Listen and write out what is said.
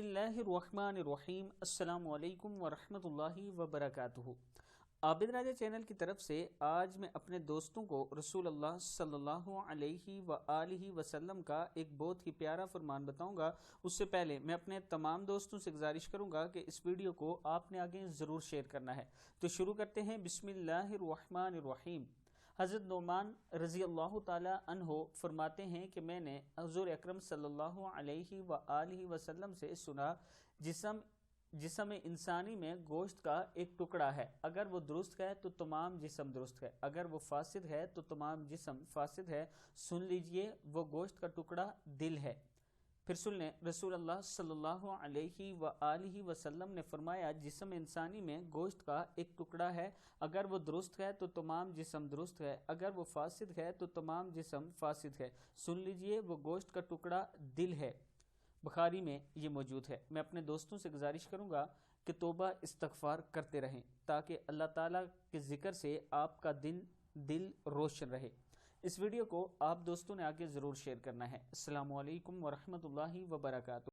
बिस्मिल्लाहिर्रहमानिर्रहीम। अस्सलाम वालेकुम वरहमतुल्लाहि वबरकातुहू। आबिद राजा चैनल की तरफ से आज मैं अपने दोस्तों को रसूल अल्लाह सल्लल्लाहु अलैहि वआलिहि वसल्लम का एक बहुत ही प्यारा फरमान बताऊंगा। उससे पहले मैं अपने तमाम दोस्तों से गुजारिश करूंगा कि इस वीडियो को आपने आगे ज़रूर शेयर करना है। तो शुरू करते हैं। बिस्मिल्लाहिर्रहमानिर्रहीम। हज़रत नोमान रज़ी अल्लाह ताला अन्हो फरमाते हैं कि मैंने हुज़ूर अकरम सल्लल्लाहु अलैहि वआलिहि वसल्लम से सुना, जिस्म इंसानी में गोश्त का एक टुकड़ा है, अगर वो दुरुस्त है तो तमाम जिस्म दुरुस्त है, अगर वो फासिद है तो तमाम जिस्म फासिद है। सुन लीजिए, वो गोश्त का टुकड़ा दिल है। फिर सुन लें, रसूल अल्लाह सल्लल्लाहु अलैहि वआलिहि वसल्लम ने फरमाया, जिस्म इंसानी में गोश्त का एक टुकड़ा है, अगर वो दुरुस्त है तो तमाम जिस्म दुरुस्त है, अगर वो फासिद है तो तमाम जिस्म फासिद है। सुन लीजिए, वो गोश्त का टुकड़ा दिल है। बुखारी में ये मौजूद है। मैं अपने दोस्तों से गुजारिश करूंगा कि तौबा इस्तगफार करते रहें ताकि अल्लाह ताला के ज़िक्र से आपका दिल रोशन रहे। इस वीडियो को आप दोस्तों ने आगे ज़रूर शेयर करना है। अस्सलामु अलैकुम वरहमतुल्लाहि वबरकातुहू।